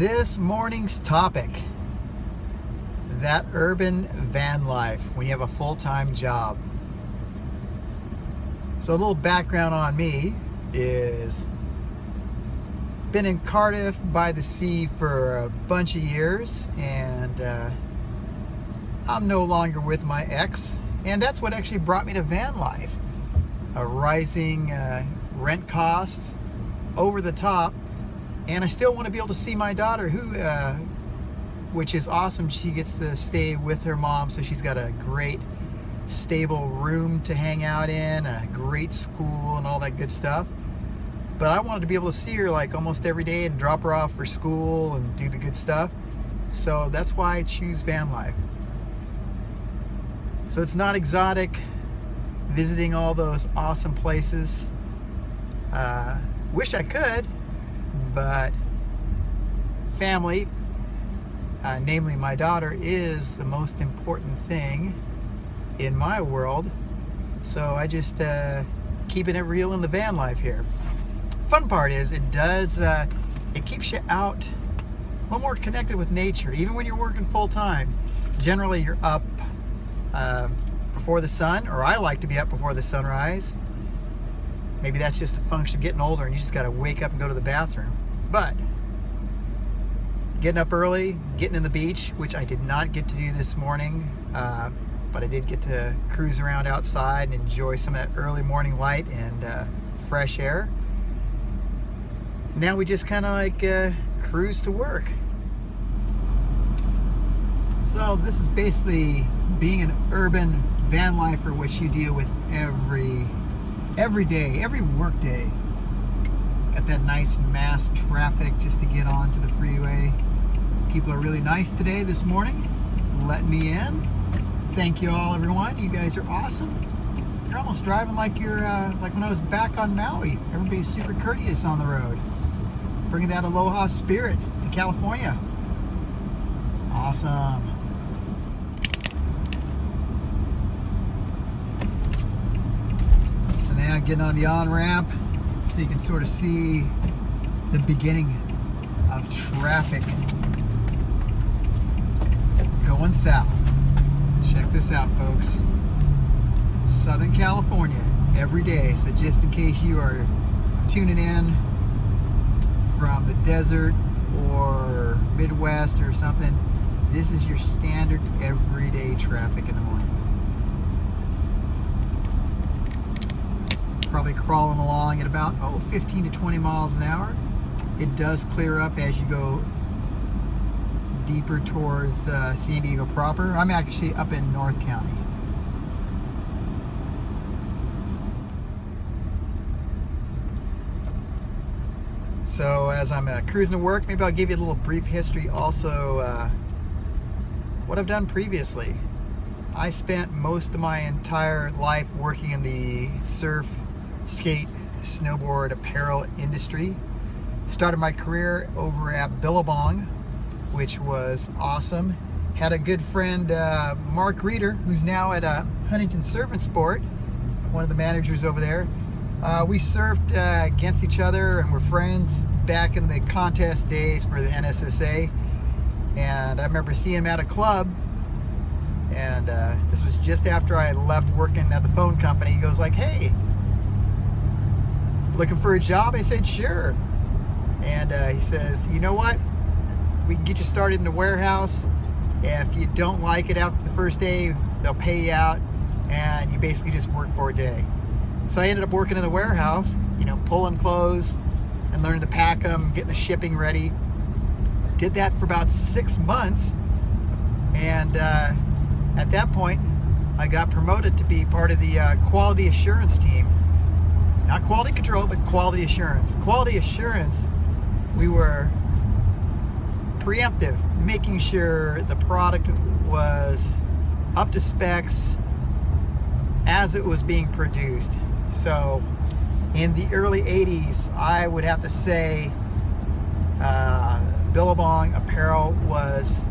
This morning's topic, that urban van life when you have a full-time job. So a little background on me is been in Cardiff by the sea for a bunch of years, and I'm no longer with my ex, and that's what actually brought me to van life. Rising rent costs over the top, and I still want to be able to see my daughter, which is awesome. She gets to stay with her mom, so she's got a great stable room to hang out in, a great school and all that good stuff. But I wanted to be able to see her like almost every day and drop her off for school and do the good stuff. So that's why I choose van life. So it's not exotic, visiting all those awesome places. Wish I could, but family, namely my daughter, is the most important thing in my world. So I just keeping it real in the van life here. Fun part is it keeps you out a little more connected with nature. Even when you're working full time, generally you're up before the sun, or I like to be up before the sunrise. Maybe that's just a function of getting older and you just got to wake up and go to the bathroom. But getting up early, getting in the beach, which I did not get to do this morning, but I did get to cruise around outside and enjoy some of that early morning light and fresh air. Now we just kind of like cruise to work. So this is basically being an urban van lifer, which you deal with every day, every work day. Got that nice mass traffic just to get onto the freeway. People are really nice today, this morning, letting me in. Thank you all, everyone. You guys are awesome. You're almost driving like you're like when I was back on Maui. Everybody's super courteous on the road, bringing that aloha spirit to California. Awesome. So now getting on the on-ramp so you can sort of see the beginning of traffic going south. Check this out, folks. Southern California every day. So just in case you are tuning in from the desert or Midwest or something, this is your standard everyday traffic in the morning. Probably crawling along at about 15 to 20 miles an hour. It does clear up as you go deeper towards San Diego proper. I'm actually up in North County. So as I'm cruising to work, maybe I'll give you a little brief history also what I've done previously. I spent most of my entire life working in the surf, skate, snowboard apparel industry. Started my career over at Billabong, which was awesome. Had a good friend, Mark Reeder, who's now at Huntington Surf and Sport, one of the managers over there. We surfed against each other and were friends back in the contest days for the NSSA. And I remember seeing him at a club, and this was just after I had left working at the phone company. He goes like, "Hey, looking for a job?" I said, "Sure." And he says, "You know what? We can get you started in the warehouse. If you don't like it after the first day, they'll pay you out, and you basically just work for a day." So I ended up working in the warehouse, pulling clothes and learning to pack them, getting the shipping ready. Did that for about 6 months, and at that point, I got promoted to be part of the quality assurance team. Not quality control, but quality assurance. Quality assurance, we were preemptive, making sure the product was up to specs as it was being produced. So in the early 80s, I would have to say Billabong apparel was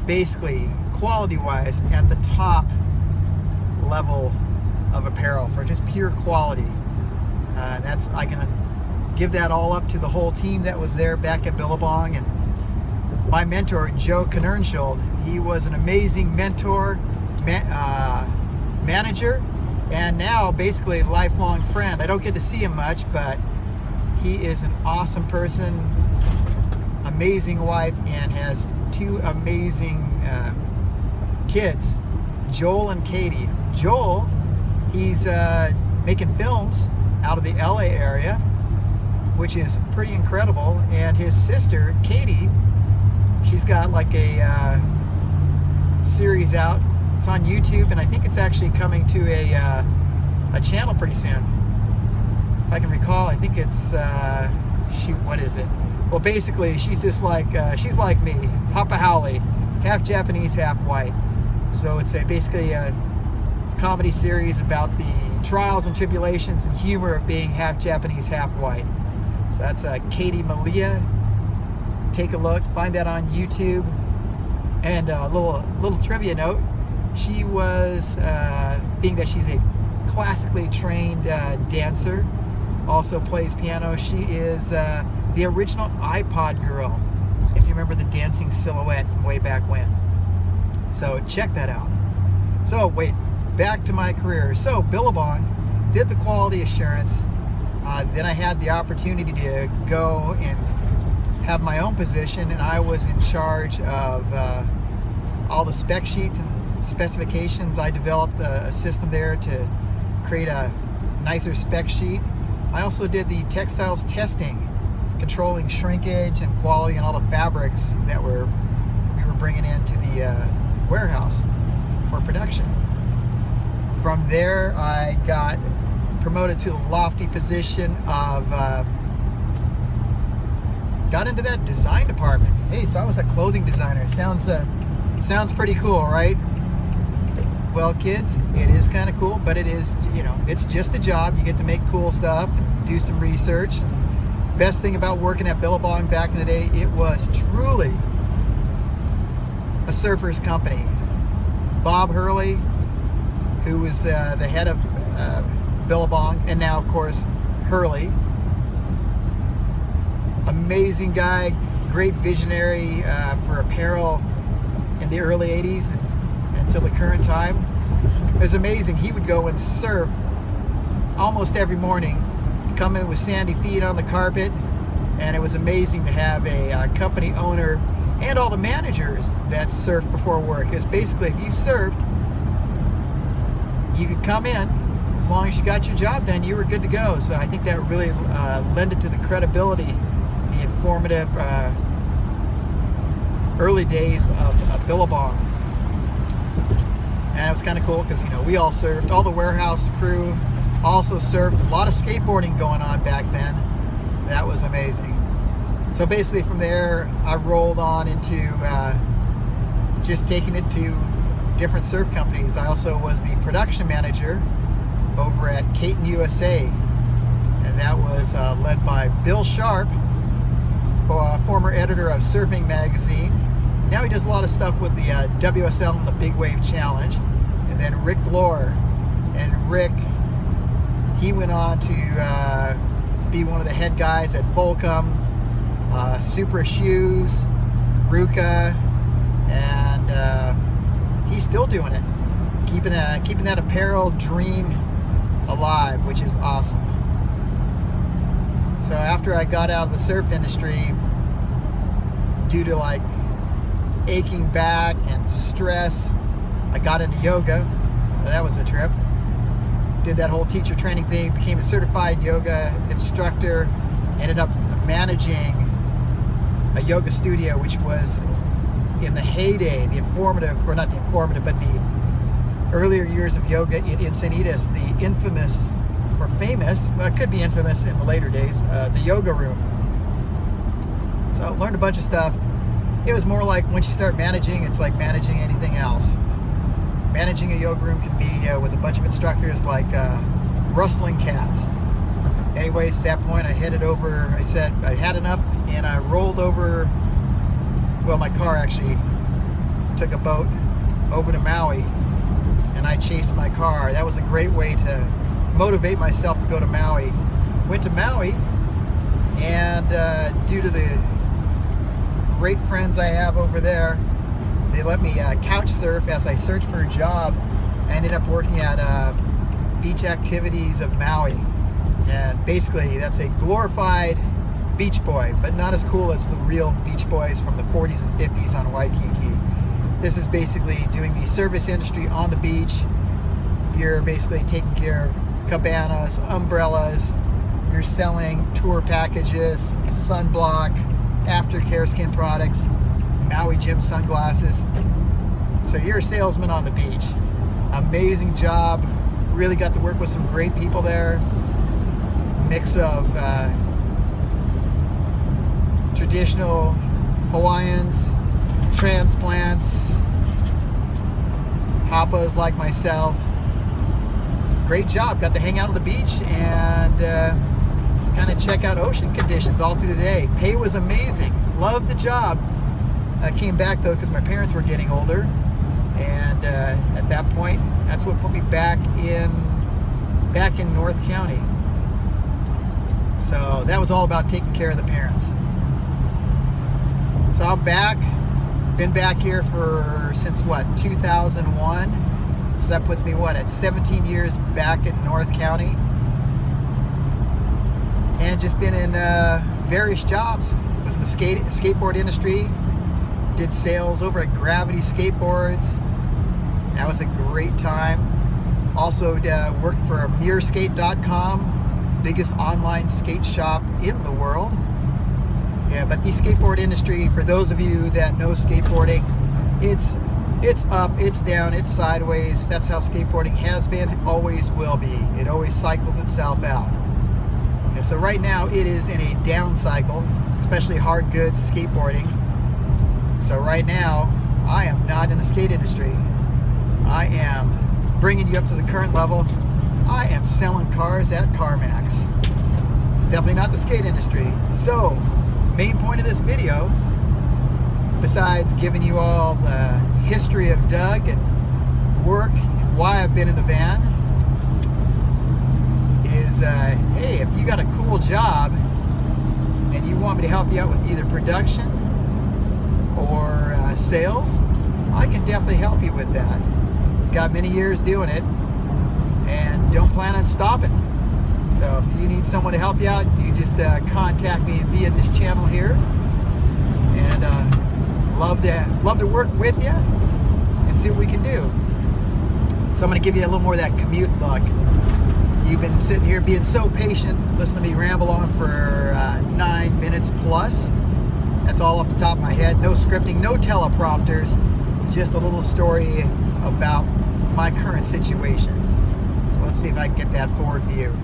basically quality-wise at the top level of apparel for just pure quality. I can give that all up to the whole team that was there back at Billabong, and my mentor, Joe Knernschuld. He was an amazing mentor, manager, and now basically a lifelong friend. I don't get to see him much, but he is an awesome person, amazing wife, and has two amazing kids, Joel and Katie. Joel, he's making films out of the LA area, which is pretty incredible, and his sister, Katie, she's got like a series out. It's on YouTube, and I think it's actually coming to a channel pretty soon. If I can recall, I think it's shoot, what is it? Well, basically, she's just like she's like me, Hapa Haole, half Japanese, half white. So it's basically a comedy series about the trials and tribulations and humor of being half Japanese, half white. So that's Katie Malia. Take a look, find that on YouTube. And a little trivia note. She was, being that she's a classically trained dancer, also plays piano, she is the original iPod girl, if you remember the dancing silhouette from way back when. So check that out. So wait, back to my career. So Billabong, did the quality assurance, then I had the opportunity to go and have my own position, and I was in charge of all the spec sheets and specifications. I developed a system there to create a nicer spec sheet. I also did the textiles testing, controlling shrinkage and quality and all the fabrics that we were bringing into the warehouse for production. From there, I got promoted to the lofty position of got into that design department. Hey, so I was a clothing designer. Sounds pretty cool, right? Well, kids, it is kind of cool, but it is, it's just a job. You get to make cool stuff and do some research. Best thing about working at Billabong back in the day, it was truly a surfer's company. Bob Hurley, who was the head of Billabong, and now, of course, Hurley. Amazing guy, great visionary for apparel in the early 80s and until the current time. It was amazing. He would go and surf almost every morning, come in with sandy feet on the carpet, and it was amazing to have a company owner and all the managers that surfed before work. It's basically, if you surfed, you could come in, as long as you got your job done, you were good to go. So I think that really lended to the credibility, the informative early days of Billabong. And it was kind of cool because, we all surfed. All the warehouse crew also surfed. A lot of skateboarding going on back then. That was amazing. So basically from there, I rolled on into just taking it to different surf companies. I also was the production manager over at Caton USA. And that was led by Bill Sharp, former editor of Surfing Magazine. Now he does a lot of stuff with the WSL and the Big Wave Challenge. And then Rick Glore. And Rick, he went on to be one of the head guys at Volcom, Super Shoes, Ruka, and he's still doing it. Keeping that apparel dream alive, which is awesome. So after I got out of the surf industry, due to like aching back and stress, I got into yoga. That was a trip. Did that whole teacher training thing, became a certified yoga instructor, ended up managing a yoga studio, which was in the heyday, the earlier years of yoga in Encinitas, the infamous, or famous, well, it could be infamous in the later days, the yoga room. So I learned a bunch of stuff. It was more like once you start managing, it's like managing anything else. Managing a yoga room can be with a bunch of instructors like rustling cats. Anyways, at that point I headed over, I said I had enough, and I rolled over, well, my car actually took a boat over to Maui, and I chased my car. That was a great way to motivate myself to go to Maui. Went to Maui, and due to the great friends I have over there. They let me couch surf as I searched for a job. I ended up working at Beach Activities of Maui. And basically, that's a glorified beach boy, but not as cool as the real beach boys from the 40s and 50s on Waikiki. This is basically doing the service industry on the beach. You're basically taking care of cabanas, umbrellas. You're selling tour packages, sunblock, aftercare skin products, Maui gym sunglasses. So you're a salesman on the beach. Amazing job. Really got to work with some great people there. Mix of traditional Hawaiians, transplants, Hapas like myself. Great job. Got to hang out on the beach and kind of check out ocean conditions all through the day. Pay was amazing. Loved the job. I came back though because my parents were getting older, and at that point, that's what put me back in North County. So that was all about taking care of the parents. So I'm back. Been back here since what, 2001. So that puts me at 17 years back in North County. And just been in various jobs. Was in the skateboard industry. Did sales over at Gravity Skateboards. That was a great time. Also worked for mirrorskate.com, biggest online skate shop in the world. Yeah, but the skateboard industry, for those of you that know skateboarding, it's up, it's down, it's sideways. That's how skateboarding has been, always will be. It always cycles itself out. Yeah, so right now it is in a down cycle, especially hard goods skateboarding. So right now, I am not in the skate industry. I am bringing you up to the current level. I am selling cars at CarMax. It's definitely not the skate industry. So, main point of this video, besides giving you all the history of Doug and work and why I've been in the van, is hey, if you got a cool job and you want me to help you out with either production or sales, I can definitely help you with that. Got many years doing it and don't plan on stopping. So if you need someone to help you out, you just contact me via this channel here, and love to work with you and see what we can do. So I'm going to give you a little more of that commute look. You've been sitting here being so patient, listening to me ramble on for 9 minutes plus. That's all off the top of my head. No scripting, no teleprompters, just a little story about my current situation. So let's see if I can get that forward view.